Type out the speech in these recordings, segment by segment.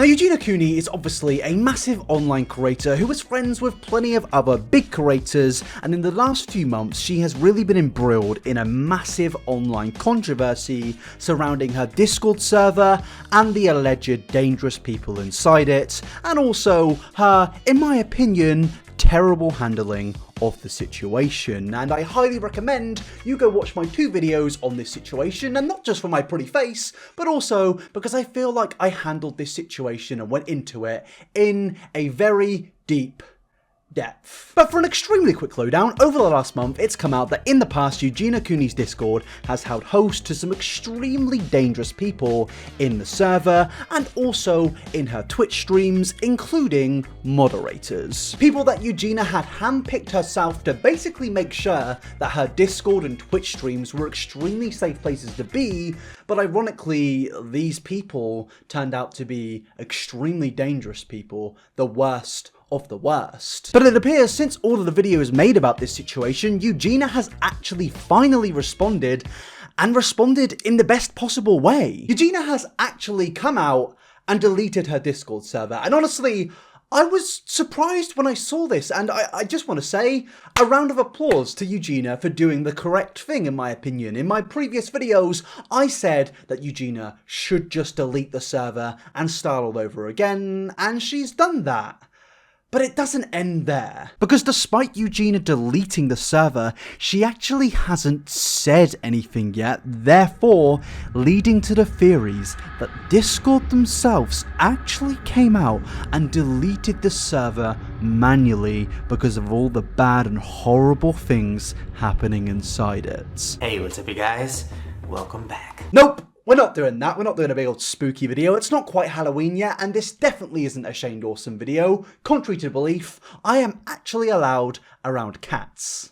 Now, Eugenia Cooney is obviously a massive online creator who is friends with plenty of other big creators, and in the last few months she has really been embroiled in a massive online controversy surrounding her Discord server and the alleged dangerous people inside it, and also her, in my opinion, terrible handling of the situation. And I highly recommend you go watch my 2 videos on this situation, and not just for my pretty face, but also because I feel like I handled this situation and went into it in a very deep depth. But for an extremely quick lowdown, over the last month it's come out that in the past Eugenia Cooney's Discord has held host to some extremely dangerous people in the server and also in her Twitch streams, including moderators. People that Eugenia had handpicked herself to basically make sure that her Discord and Twitch streams were extremely safe places to be, but ironically these people turned out to be extremely dangerous people, the worst of the worst. But it appears since all of the videos made about this situation, Eugenia has actually finally responded, and responded in the best possible way. Eugenia has actually come out and deleted her Discord server, and honestly, I was surprised when I saw this, and I just want to say a round of applause to Eugenia for doing the correct thing, in my opinion. In my previous videos, I said that Eugenia should just delete the server and start all over again, and she's done that. But it doesn't end there, because despite Eugenia deleting the server, she actually hasn't said anything yet, therefore leading to the theories that Discord themselves actually came out and deleted the server manually because of all the bad and horrible things happening inside it. Hey, what's up you guys? Welcome back. Nope! We're not doing that, we're not doing a big old spooky video, it's not quite Halloween yet, and this definitely isn't a Shane Dawson video. Contrary to belief, I am actually allowed around cats.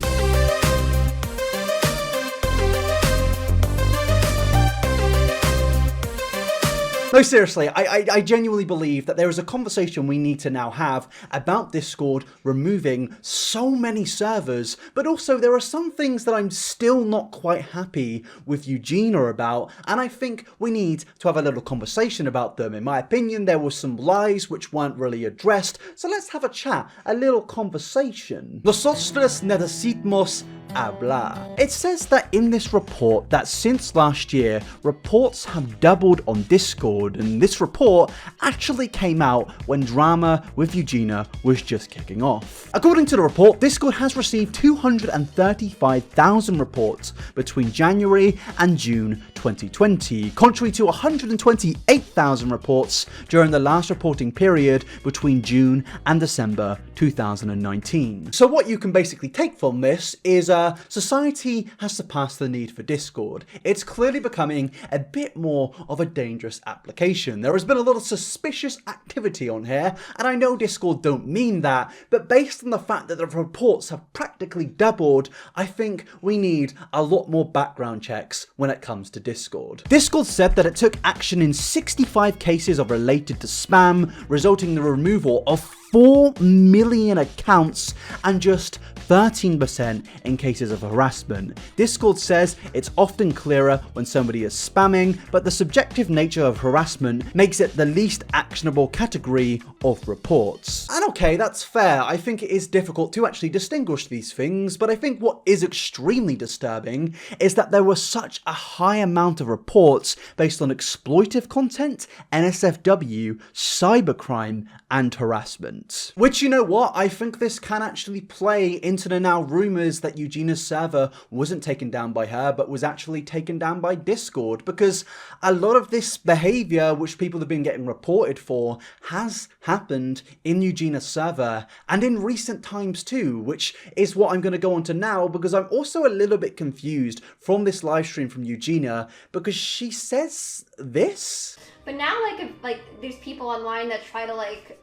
No, seriously, I genuinely believe that there is a conversation we need to now have about Discord removing so many servers, but also there are some things that I'm still not quite happy with Eugenia about, and I think we need to have a little conversation about them. In my opinion, there were some lies which weren't really addressed, so let's have a chat, a little conversation. Nosotros necesitamos hablar. It says that in this report that since last year, reports have doubled on Discord, and this report actually came out when drama with Eugenia was just kicking off. According to the report, Discord has received 235,000 reports between January and June 2020, contrary to 128,000 reports during the last reporting period between June and December 2019. So what you can basically take from this is society has surpassed the need for Discord. It's clearly becoming a bit more of a dangerous application. There has been a lot of suspicious activity on here, and I know Discord don't mean that, but based on the fact that the reports have practically doubled, I think we need a lot more background checks when it comes to Discord. Discord said that it took action in 65 cases of related to spam, resulting in the removal of 4 million accounts and just 13% in cases of harassment. Discord says it's often clearer when somebody is spamming, but the subjective nature of harassment makes it the least actionable category of reports. And okay, that's fair. I think it is difficult to actually distinguish these things, but I think what is extremely disturbing is that there was such a high amount of reports based on exploitive content, NSFW, cybercrime, and harassment. Which, you know what, I think this can actually play into the now rumours that Eugenia's server wasn't taken down by her, but was actually taken down by Discord, because a lot of this behaviour which people have been getting reported for has happened in Eugenia's server, and in recent times too, which is what I'm going to go on to now, because I'm also a little bit confused from this live stream from Eugenia, because she says this. But now, like there's people online that try to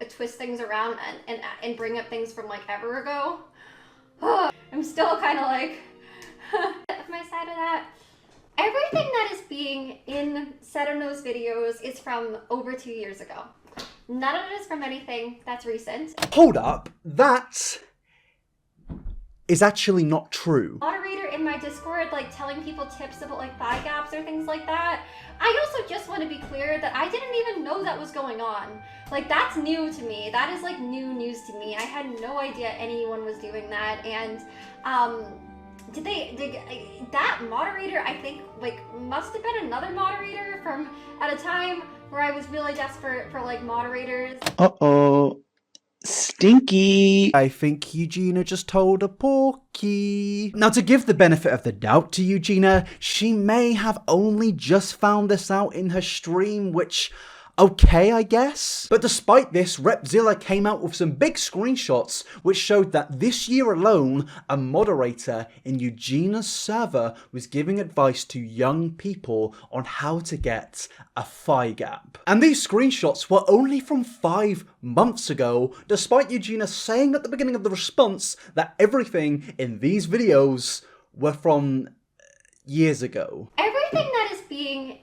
twist things around and bring up things from ever ago. I'm still kind of my side of that. Everything that is being said in those videos is from over 2 years ago. None of it is from anything that's recent. Hold up, that is actually not true. Moderator in my Discord, like telling people tips about like thigh gaps or things like that. I also just want to be clear that I didn't even know that was going on. Like, that's new to me. That is like new news to me. I had no idea anyone was doing that. And that moderator, I think, like, must have been another moderator from at a time where I was really desperate for like moderators. Uh-oh. Stinky. I think Eugenia just told a porky. Now, to give the benefit of the doubt to Eugenia, she may have only just found this out in her stream, which... okay, I guess. But despite this, Repzilla came out with some big screenshots which showed that this year alone, a moderator in Eugenia's server was giving advice to young people on how to get a thigh gap. And these screenshots were only from 5 months ago, despite Eugenia saying at the beginning of the response that everything in these videos were from years ago. Everything that is being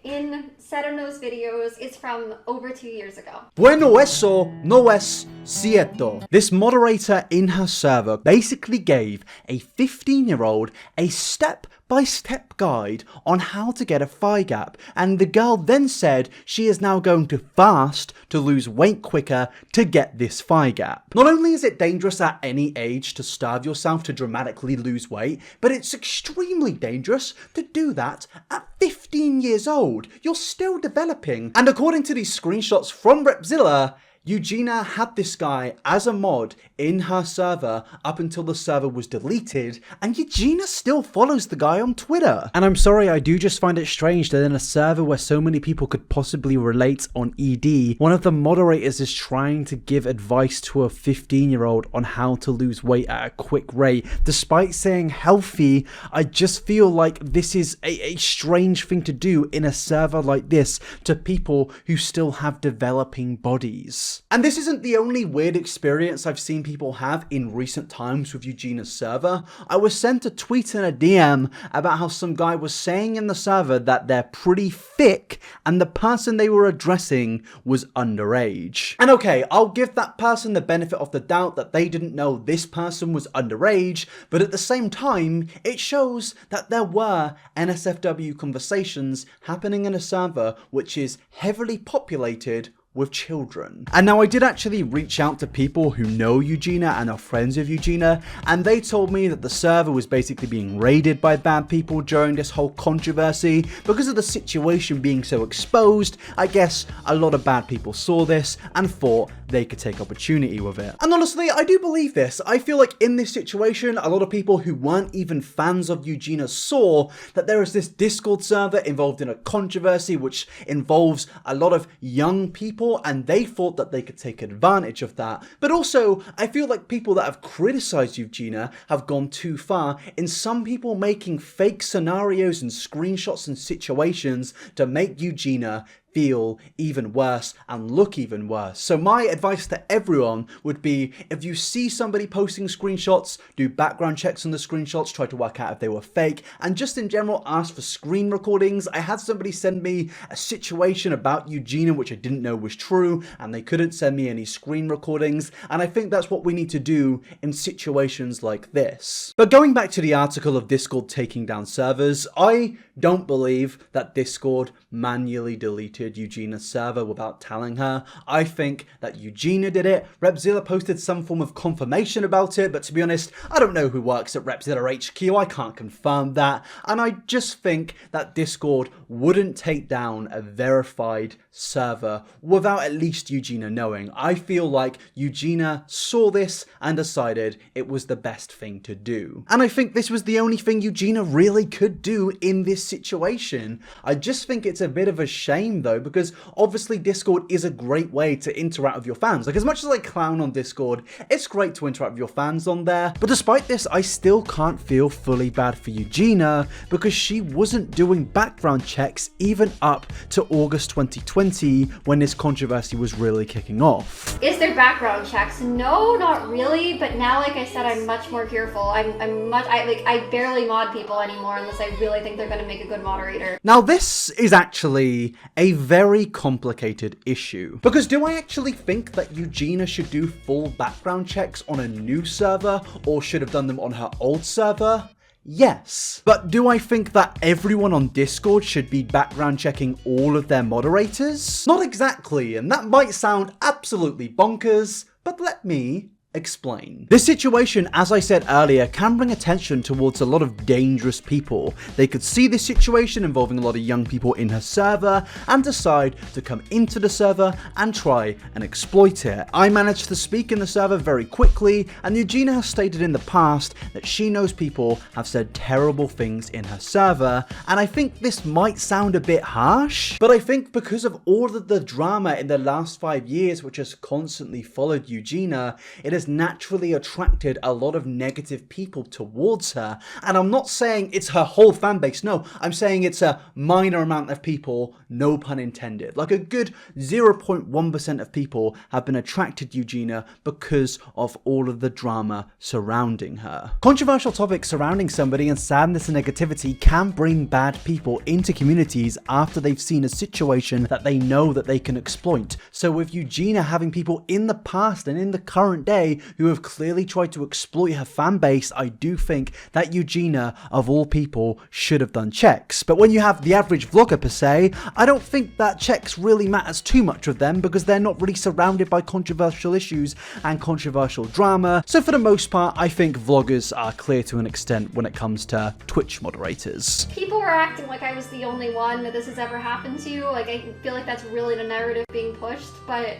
said in those videos is from over 2 years ago. Bueno, eso no es cierto. This moderator in her server basically gave a 15-year-old a step-by-step guide on how to get a thigh gap, and the girl then said she is now going to fast to lose weight quicker to get this thigh gap. Not only is it dangerous at any age to starve yourself to dramatically lose weight, but it's extremely dangerous to do that at 15 years old. You're still developing. And according to these screenshots from Repzilla, Eugenia had this guy as a mod in her server up until the server was deleted, and Eugenia still follows the guy on Twitter. And I'm sorry, I do just find it strange that in a server where so many people could possibly relate on ED, one of the moderators is trying to give advice to a 15-year-old on how to lose weight at a quick rate. Despite saying healthy, I just feel like this is a strange thing to do in a server like this to people who still have developing bodies. And this isn't the only weird experience I've seen people have in recent times with Eugenia's server. I was sent a tweet and a DM about how some guy was saying in the server that they're pretty thick and the person they were addressing was underage. And okay, I'll give that person the benefit of the doubt that they didn't know this person was underage, but at the same time, it shows that there were NSFW conversations happening in a server which is heavily populated with children. And now I did actually reach out to people who know Eugenia and are friends with Eugenia, and they told me that the server was basically being raided by bad people during this whole controversy. Because of the situation being so exposed, I guess a lot of bad people saw this and thought they could take opportunity with it. And honestly, I do believe this. I feel like in this situation, a lot of people who weren't even fans of Eugenia saw that there is this Discord server involved in a controversy which involves a lot of young people, and they thought that they could take advantage of that. But also, I feel like people that have criticized Eugenia have gone too far in some people making fake scenarios and screenshots and situations to make Eugenia feel even worse and look even worse. So my advice to everyone would be, if you see somebody posting screenshots, do background checks on the screenshots, try to work out if they were fake, and just in general ask for screen recordings. I had somebody send me a situation about Eugenia which I didn't know was true, and they couldn't send me any screen recordings, and I think that's what we need to do in situations like this. But going back to the article of Discord taking down servers, I don't believe that Discord manually deleted Eugenia's server without telling her. I think that Eugenia did it. Repzilla posted some form of confirmation about it, but to be honest, I don't know who works at Repzilla HQ. I can't confirm that. And I just think that Discord wouldn't take down a verified server without at least Eugenia knowing. I feel like Eugenia saw this and decided it was the best thing to do. And I think this was the only thing Eugenia really could do in this situation. I just think it's a bit of a shame though, because obviously Discord is a great way to interact with your fans. Like, as much as I clown on Discord, it's great to interact with your fans on there. But despite this, I still can't feel fully bad for Eugenia because she wasn't doing background checks even up to August 2020 when this controversy was really kicking off. Is there background checks? No, not really, but now, like I said, I'm much more careful. I barely mod people anymore unless I really think they're gonna make a good moderator. Now this is actually a very complicated issue. Because do I actually think that Eugenia should do full background checks on a new server, or should have done them on her old server? Yes. But do I think that everyone on Discord should be background checking all of their moderators? Not exactly, and that might sound absolutely bonkers, but let me explain. This situation, as I said earlier, can bring attention towards a lot of dangerous people. They could see this situation involving a lot of young people in her server and decide to come into the server and try and exploit it. I managed to speak in the server very quickly, and Eugenia has stated in the past that she knows people have said terrible things in her server, and I think this might sound a bit harsh, but I think because of all of the drama in the last 5 years which has constantly followed Eugenia, it has naturally attracted a lot of negative people towards her. And I'm not saying it's her whole fan base, no, I'm saying it's a minor amount of people, no pun intended. Like a good 0.1% of people have been attracted to Eugenia because of all of the drama surrounding her. Controversial topics surrounding somebody and sadness and negativity can bring bad people into communities after they've seen a situation that they know that they can exploit. So with Eugenia having people in the past and in the current day who have clearly tried to exploit her fan base, I do think that Eugenia, of all people, should have done checks. But when you have the average vlogger per se, I don't think that checks really matters too much with them because they're not really surrounded by controversial issues and controversial drama. So for the most part, I think vloggers are clear to an extent when it comes to Twitch moderators. People were acting like I was the only one that this has ever happened to. Like, I feel like that's really the narrative being pushed, but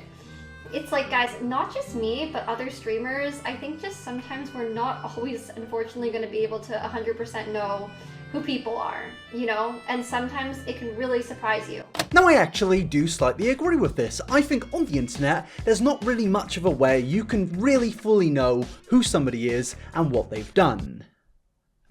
it's like, guys, not just me, but other streamers, I think just sometimes we're not always, unfortunately, going to be able to 100% know who people are, you know? And sometimes it can really surprise you. Now, I actually do slightly agree with this. I think on the internet, there's not really much of a way you can really fully know who somebody is and what they've done.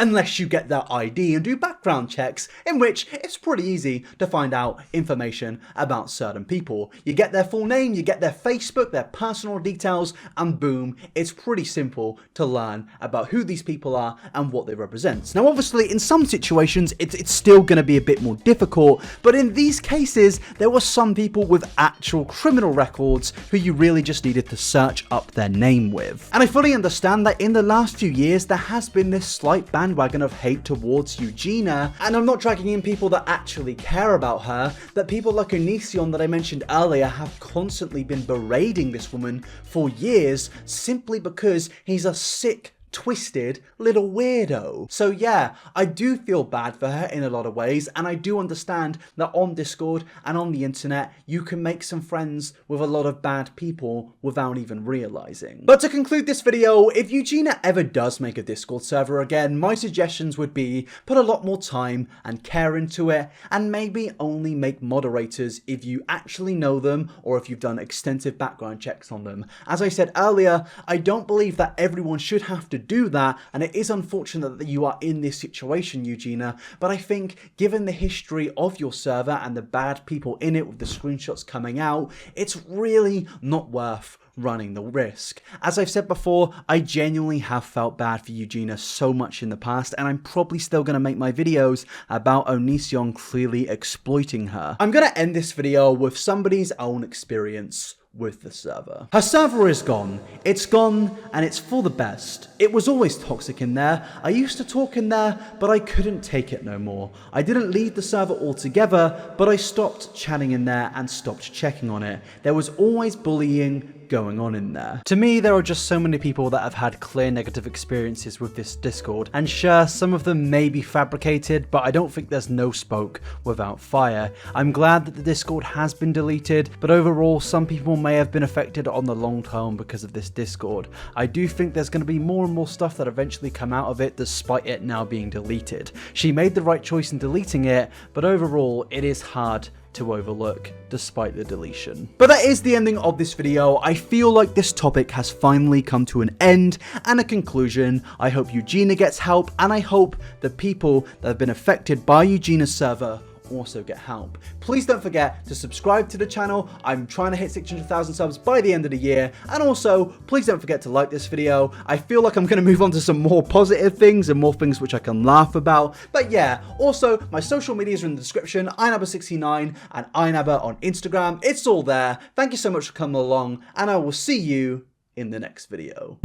Unless you get their ID and do background checks, in which it's pretty easy to find out information about certain people. You get their full name, you get their Facebook, their personal details, and boom, it's pretty simple to learn about who these people are and what they represent. Now, obviously, in some situations, it's still going to be a bit more difficult, but in these cases, there were some people with actual criminal records who you really just needed to search up their name with. And I fully understand that in the last few years, there has been this slight bandwagon of hate towards Eugenia, and I'm not dragging in people that actually care about her, but people like Onision that I mentioned earlier have constantly been berating this woman for years simply because he's a sick, twisted little weirdo. So yeah, I do feel bad for her in a lot of ways, and I do understand that on Discord and on the internet you can make some friends with a lot of bad people without even realizing. But to conclude this video, if Eugenia ever does make a Discord server again, my suggestions would be put a lot more time and care into it, and maybe only make moderators if you actually know them or if you've done extensive background checks on them. As I said earlier, I don't believe that everyone should have to do that, and it is unfortunate that you are in this situation, Eugenia, but I think given the history of your server and the bad people in it with the screenshots coming out, it's really not worth running the risk. As I've said before, I genuinely have felt bad for Eugenia so much in the past, and I'm probably still going to make my videos about Onision clearly exploiting her. I'm going to end this video with somebody's own experience with the server. Her server is gone. It's gone, and it's for the best. It was always toxic in there. I used to talk in there, but I couldn't take it no more. I didn't leave the server altogether, but I stopped chatting in there and stopped checking on it. There was always bullying going on in there. To me, there are just so many people that have had clear negative experiences with this Discord, and sure, some of them may be fabricated, but I don't think there's no smoke without fire. I'm glad that the Discord has been deleted, but overall, some people may have been affected on the long term because of this Discord. I do think there's going to be more and more stuff that eventually come out of it despite it now being deleted. She made the right choice in deleting it, but overall, it is hard to overlook despite the deletion. But that is the ending of this video. I feel like this topic has finally come to an end and a conclusion. I hope Eugenia gets help, and I hope the people that have been affected by Eugenia's server also get help. Please don't forget to subscribe to the channel. I'm trying to hit 600,000 subs by the end of the year. And also, please don't forget to like this video. I feel like I'm going to move on to some more positive things and more things which I can laugh about. But yeah, also, my social medias are in the description. inabber69 and inabber on Instagram. It's all there. Thank you so much for coming along, and I will see you in the next video.